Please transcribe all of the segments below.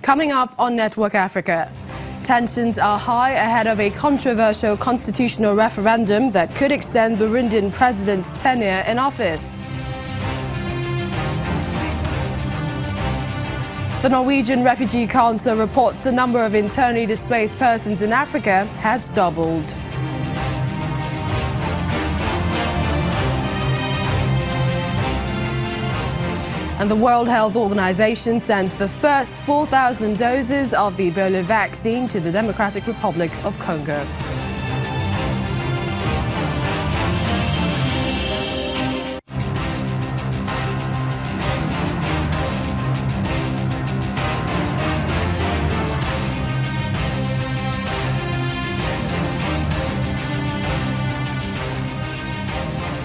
Coming up on Network Africa, tensions are high ahead of a controversial constitutional referendum that could extend Burundian president's tenure in office. The Norwegian Refugee Council reports the number of internally displaced persons in Africa has doubled. And the World Health Organization sends the first 4,000 doses of the Ebola vaccine to the Democratic Republic of Congo.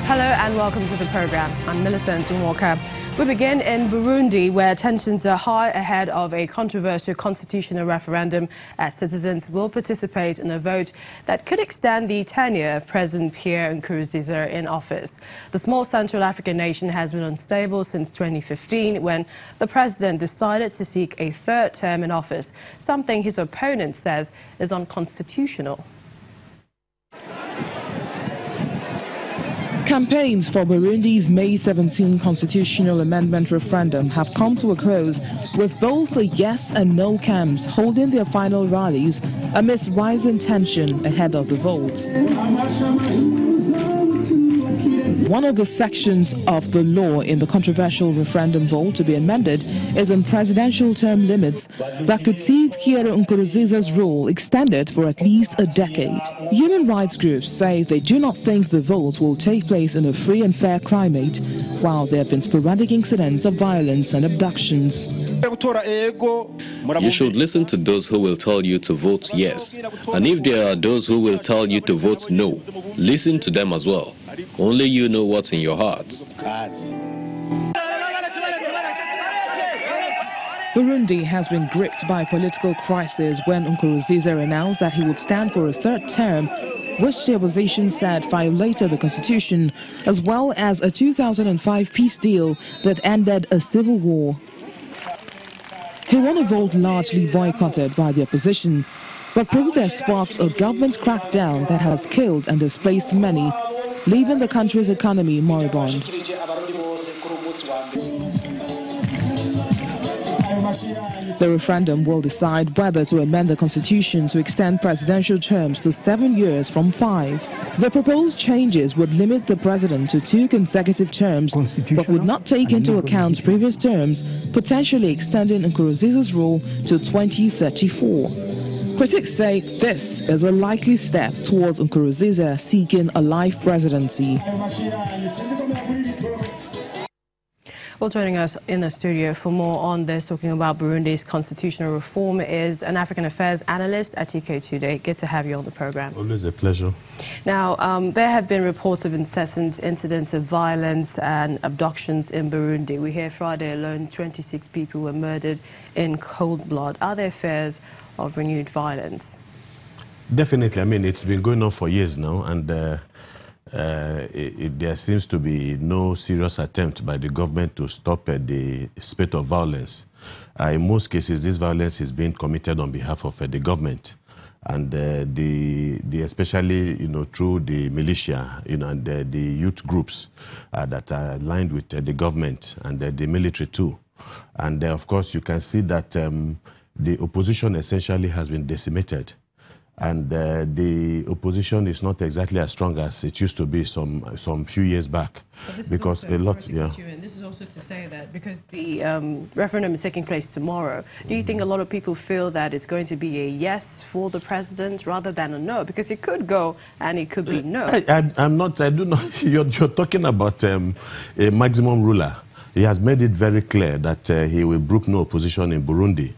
Hello and welcome to the program. I'm Millicent Walker. We begin in Burundi, where tensions are high ahead of a controversial constitutional referendum as citizens will participate in a vote that could extend the tenure of President Pierre Nkurunziza in office. The small Central African nation has been unstable since 2015 when the president decided to seek a third term in office, something his opponent says is unconstitutional. Campaigns for Burundi's May 17 constitutional amendment referendum have come to a close, with both the yes and no camps holding their final rallies amidst rising tension ahead of the vote. One of the sections of the law in the controversial referendum vote to be amended is on presidential term limits that could see Pierre Nkurunziza's rule extended for at least a decade. Human rights groups say they do not think the vote will take place in a free and fair climate, while there have been sporadic incidents of violence and abductions. You should listen to those who will tell you to vote yes, and if there are those who will tell you to vote no, listen to them as well. Only you know what's in your hearts. Burundi has been gripped by political crisis when Nkurunziza announced that he would stand for a third term, which the opposition said violated the constitution, as well as a 2005 peace deal that ended a civil war. He won a vote largely boycotted by the opposition, but protests sparked a government crackdown that has killed and displaced many, leaving the country's economy moribund. The referendum will decide whether to amend the constitution to extend presidential terms to 7 years from 5. The proposed changes would limit the president to 2 consecutive terms, but would not take into account previous terms, potentially extending Nkurunziza's rule to 2034. Critics say this is a likely step towards Nkurunziza seeking a life presidency. Well, joining us in the studio for more on this, talking about Burundi's constitutional reform, is an African affairs analyst at TK Today. Good to have you on the program. Always a pleasure. Now, there have been reports of incessant incidents of violence and abductions in Burundi. We hear Friday alone 26 people were murdered in cold blood. Are there fears of renewed violence? Definitely. I mean, it's been going on for years now, and there seems to be no serious attempt by the government to stop the spate of violence. In most cases, this violence is being committed on behalf of the government, and especially through the militia, and the youth groups that are aligned with the government and the military too. And of course, you can see that the opposition essentially has been decimated. And the opposition is not exactly as strong as it used to be some few years back, because a lot. Yeah. And this is also to say that because the referendum is taking place tomorrow, do you think a lot of people feel that it's going to be a yes for the president rather than a no? Because it could go and it could be no. I'm not. I do not. You're talking about a maximum ruler. He has made it very clear that he will brook no opposition in Burundi.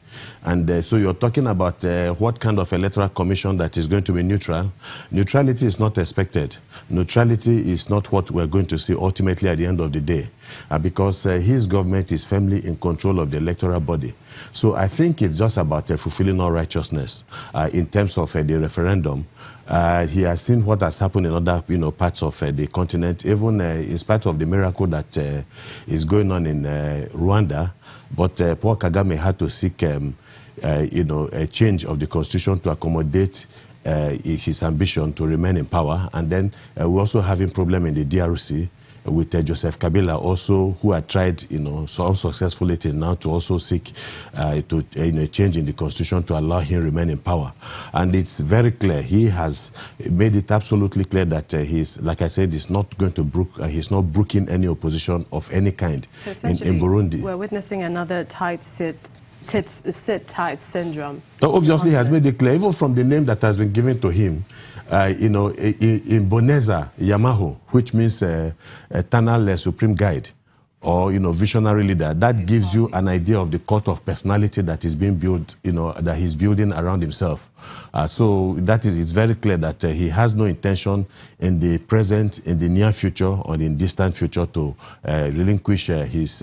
And so you're talking about what kind of electoral commission that is going to be neutral. Neutrality is not expected. Neutrality is not what we're going to see ultimately at the end of the day, because his government is firmly in control of the electoral body. So I think it's just about fulfilling all righteousness in terms of the referendum. He has seen what has happened in other parts of the continent, even in spite of the miracle that is going on in Rwanda. But Paul Kagame had to seek a change of the constitution to accommodate his ambition to remain in power. And then we're also having problem in the DRC with Joseph Kabila also, who had tried, so unsuccessfully till now to also seek a change in the constitution to allow him remain in power. And it's very clear, he has made it absolutely clear that he's, like I said, he's not going to he's not brooking any opposition of any kind so essentially, in Burundi. We're witnessing another tight syndrome. Obviously, he has made it clear, even from the name that has been given to him, in Boneza, Yamaho, which means eternal supreme guide, or visionary leader. That gives you an idea of the cult of personality that is being built, that he's building around himself. So it's very clear that he has no intention in the present, in the near future, or in distant future to relinquish his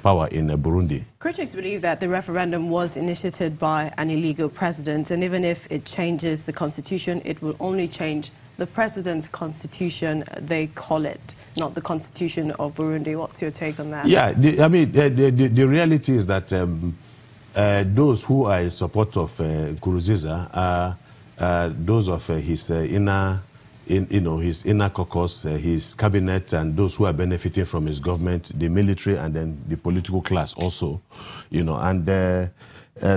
power in Burundi. Critics believe that the referendum was initiated by an illegal president, and even if it changes the constitution, it will only change the president's constitution, they call it, not the constitution of Burundi. What's your take on that? Yeah, the reality is that those who are in support of Nkurunziza are those of his his inner caucus, his cabinet, and those who are benefiting from his government, the military, and then the political class also,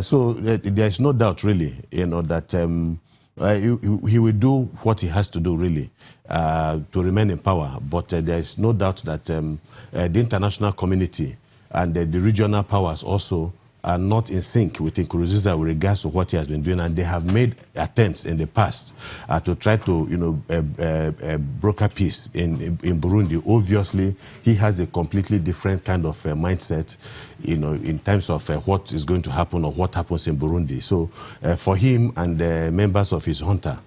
so there is no doubt really, that he will do what he has to do really to remain in power. But there is no doubt that the international community and the regional powers also are not in sync with Nkurunziza with regards to what he has been doing, and they have made attempts in the past to try to, broker peace in Burundi. Obviously, he has a completely different kind of mindset, in terms of what is going to happen or what happens in Burundi. So, for him and the members of his junta,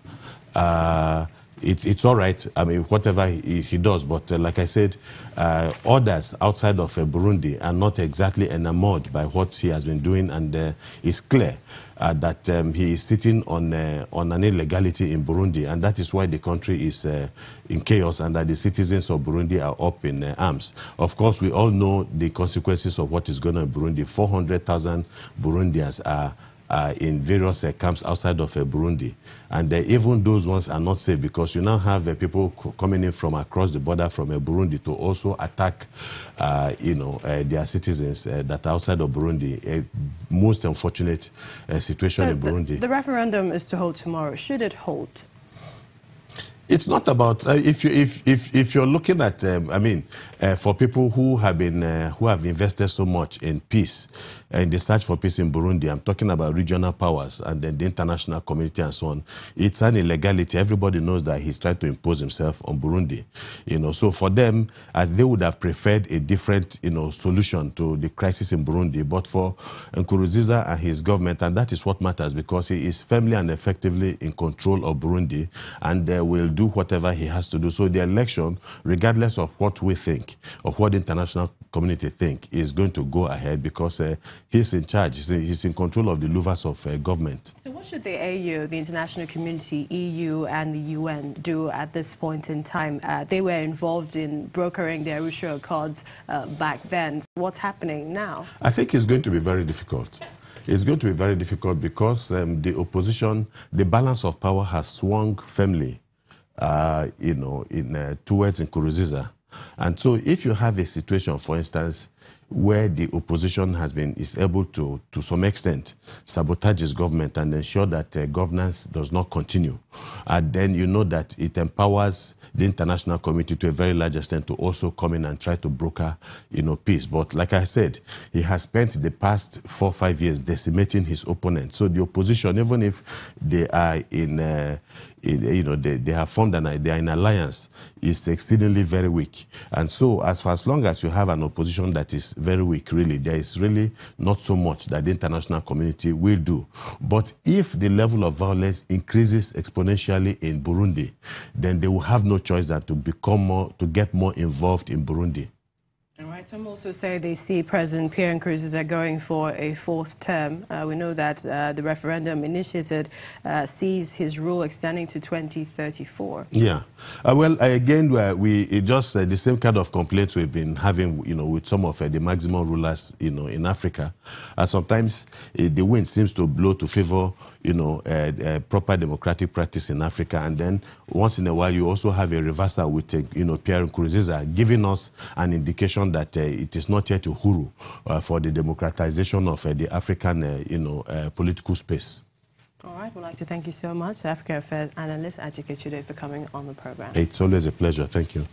it's all right. I mean, whatever he does, but like I said, others outside of Burundi are not exactly enamored by what he has been doing, and it's clear that he is sitting on an illegality in Burundi, and that is why the country is in chaos, and that the citizens of Burundi are up in arms. Of course, we all know the consequences of what is going on in Burundi. 400,000 Burundians are in various camps outside of Burundi. And even those ones are not safe, because you now have people coming in from across the border from Burundi to also attack, their citizens that are outside of Burundi. A most unfortunate situation in Burundi. The referendum is to hold tomorrow. Should it hold? It's not about if you're looking at for people who have invested so much in peace and the search for peace in Burundi. I'm talking about regional powers and then the international community and so on. It's an illegality. Everybody knows that he's trying to impose himself on Burundi. So for them, they would have preferred a different solution to the crisis in Burundi. But for Nkurunziza and his government, and that is what matters, because he is firmly and effectively in control of Burundi, and will do whatever he has to do. So the election, regardless of what we think, of what the international community think, is going to go ahead, because he's in charge. He's in control of the levers of government. So what should the AU, the international community, EU and the UN do at this point in time? They were involved in brokering the Arusha Accords back then. What's happening now? I think it's going to be very difficult. It's going to be very difficult because the opposition, the balance of power has swung firmly, towards Nkurunziza. And so if you have a situation, for instance, where the opposition is able to some extent, sabotage his government and ensure that governance does not continue, and then you know that it empowers the international community to a very large extent to also come in and try to broker, peace. But like I said, he has spent the past 4 or 5 years decimating his opponents. So the opposition, even if they are they have formed they are in alliance, is exceedingly very weak. And so as long as you have an opposition that is very weak, really, there is really not so much that the international community will do. But if the level of violence increases exponentially in Burundi, then they will have no choice than to get more involved in Burundi. All right. Some also say they see President Pierre Nkurunziza going for a fourth term. We know that the referendum initiated sees his rule extending to 2034. Yeah. Well, again, we just the same kind of complaints we've been having, with some of the maximum rulers, in Africa. Sometimes the wind seems to blow to favor, proper democratic practice in Africa, and then once in a while you also have a reversal with, Pierre Nkurunziza, giving us an indication that it is not yet uhuru for the democratization of the African, political space. All right, we'd like to thank you so much, African Affairs Analyst Ajike Chude, for coming on the program. It's always a pleasure. Thank you.